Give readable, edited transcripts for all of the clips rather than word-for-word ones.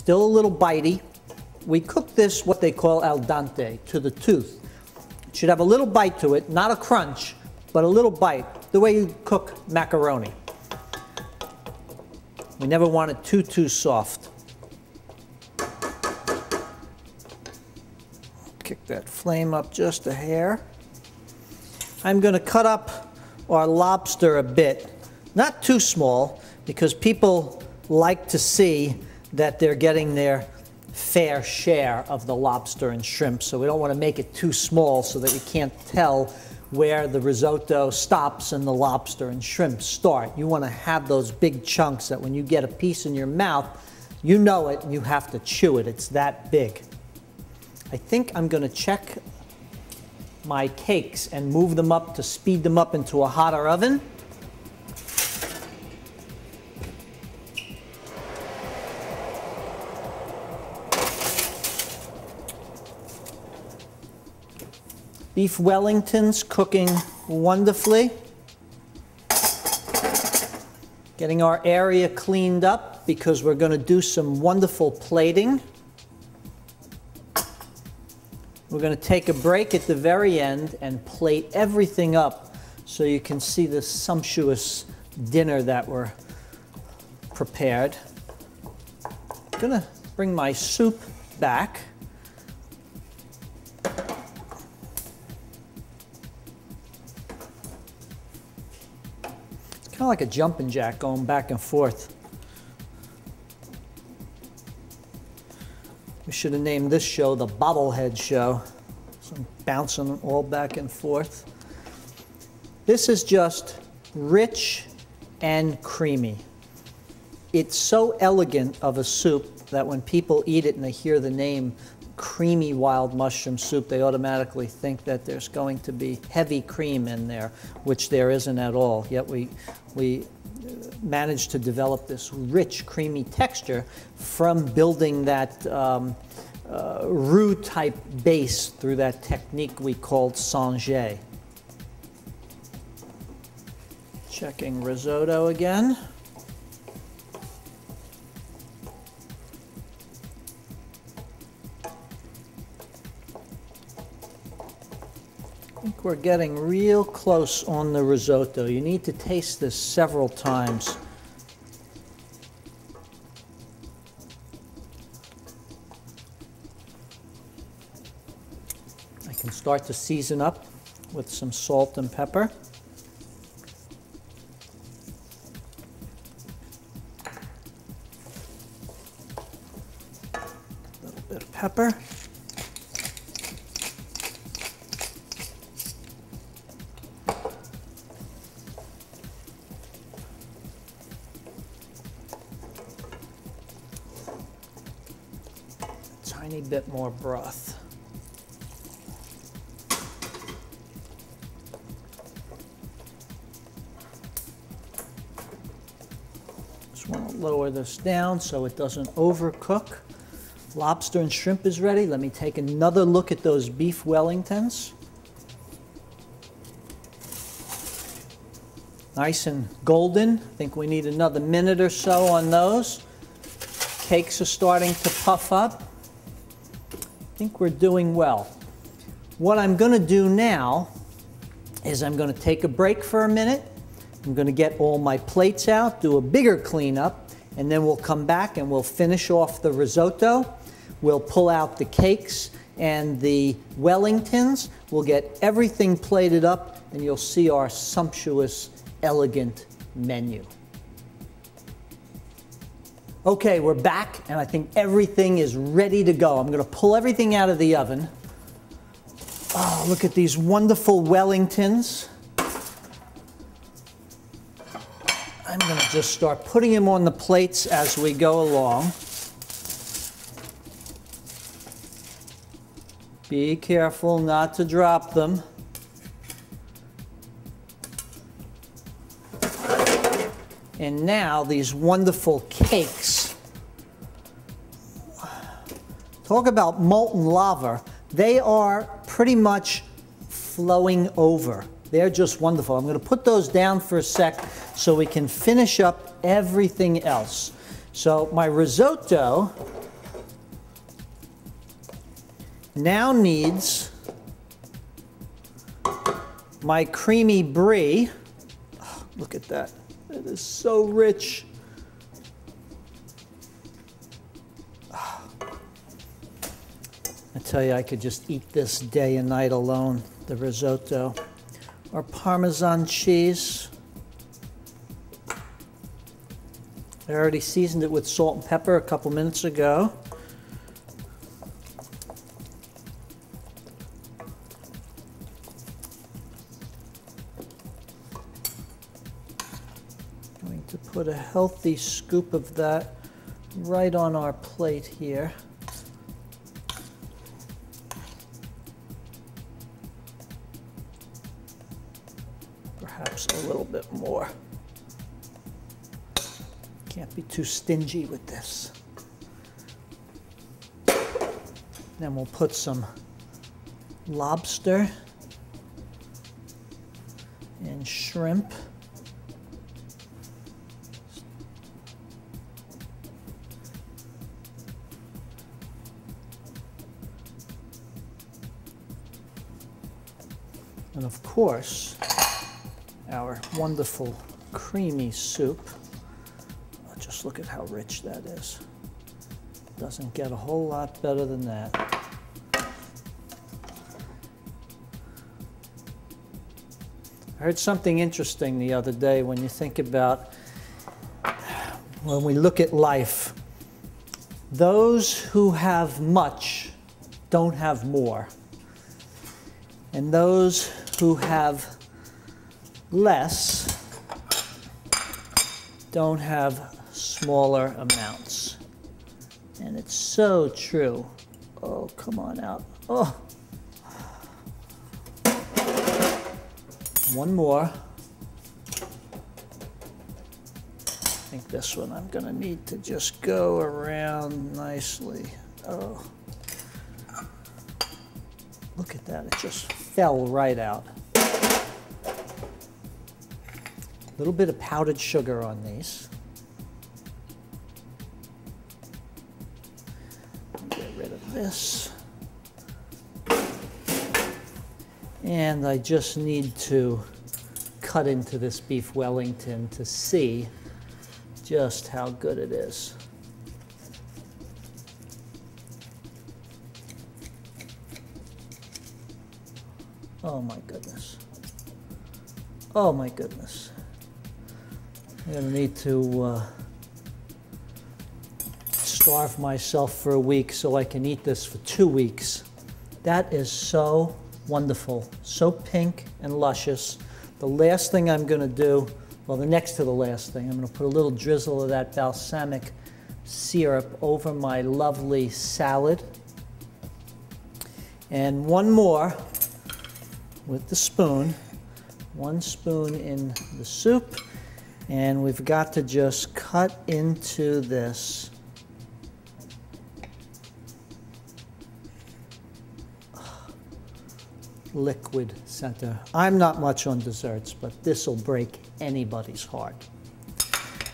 still a little bitey. We cook this what they call al dente, to the tooth. It should have a little bite to it, not a crunch, but a little bite, the way you cook macaroni. We never want it too soft. Kick that flame up just a hair. I'm going to cut up our lobster a bit, not too small, because people like to see that they're getting their fair share of the lobster and shrimp, so we don't want to make it too small so that we can't tell where the risotto stops and the lobster and shrimp start. You want to have those big chunks that when you get a piece in your mouth, you know it and you have to chew it. It's that big. I think I'm going to check my cakes and move them up to speed them up into a hotter oven. Beef Wellingtons cooking wonderfully. Getting our area cleaned up because we're going to do some wonderful plating. We're going to take a break at the very end and plate everything up so you can see the sumptuous dinner that we're prepared. I'm going to bring my soup back. Kind of like a jumping jack going back and forth. We should have named this show the Bobblehead Show. So I'm bouncing all back and forth. This is just rich and creamy. It's so elegant of a soup that when people eat it and they hear the name creamy wild mushroom soup, they automatically think that there's going to be heavy cream in there, which there isn't at all. Yet we managed to develop this rich, creamy texture from building that roux type base through that technique we called Sanger. Checking risotto again. I think we're getting real close on the risotto. You need to taste this several times. I can start to season up with some salt and pepper. A little bit of pepper. Tiny bit more broth. Just want to lower this down so it doesn't overcook. Lobster and shrimp is ready. Let me take another look at those beef Wellingtons. Nice and golden. I think we need another minute or so on those. Cakes are starting to puff up. I think we're doing well. What I'm going to do now is I'm going to take a break for a minute. I'm going to get all my plates out, do a bigger cleanup, and then we'll come back and we'll finish off the risotto. We'll pull out the cakes and the Wellingtons. We'll get everything plated up, and you'll see our sumptuous, elegant menu. Okay, we're back, and I think everything is ready to go. I'm going to pull everything out of the oven. Oh, look at these wonderful Wellingtons. I'm going to just start putting them on the plates as we go along. Be careful not to drop them. And now these wonderful cakes. Talk about molten lava. They are pretty much flowing over. They're just wonderful. I'm going to put those down for a sec so we can finish up everything else. So my risotto now needs my creamy brie. Oh, look at that. It is so rich. Oh. I tell you, I could just eat this day and night alone, the risotto. Our Parmesan cheese. I already seasoned it with salt and pepper a couple minutes ago. Going to put a healthy scoop of that right on our plate here. Perhaps a little bit more. Can't be too stingy with this. Then we'll put some lobster and shrimp. And of course, our wonderful creamy soup. Just look at how rich that is. Doesn't get a whole lot better than that. I heard something interesting the other day when you think about, when we look at life, those who have much don't have more. And those who have less don't have smaller amounts. And it's so true. Oh, come on out. Oh. One more. I think this one I'm gonna need to just go around nicely. Oh. Look at that, it just fell right out. A little bit of powdered sugar on these. Get rid of this. And I just need to cut into this beef Wellington to see just how good it is. Oh my goodness. Oh my goodness. I'm gonna need to starve myself for a week so I can eat this for 2 weeks. That is so wonderful, so pink and luscious. The last thing I'm gonna do, well, the next to the last thing, I'm gonna put a little drizzle of that balsamic syrup over my lovely salad. And one more with the spoon. 1 spoon in the soup. And we've got to just cut into this. Liquid center. I'm not much on desserts, but this will break anybody's heart.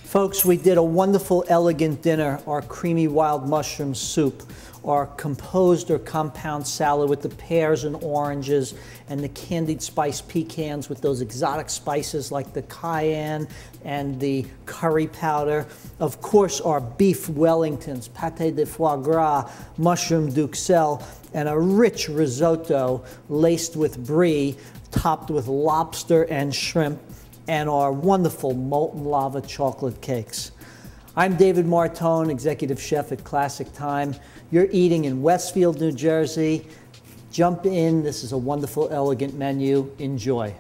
Folks, we did a wonderful, elegant dinner. Our creamy wild mushroom soup, our composed or compound salad with the pears and oranges, and the candied spice pecans with those exotic spices like the cayenne and the curry powder. Of course, our beef Wellingtons, pâté de foie gras, mushroom duxelles, and a rich risotto laced with brie, topped with lobster and shrimp, and our wonderful molten lava chocolate cakes. I'm David Martone, Executive Chef at Classic Thyme. You're eating in Westfield, New Jersey. Jump in. This is a wonderful, elegant menu. Enjoy.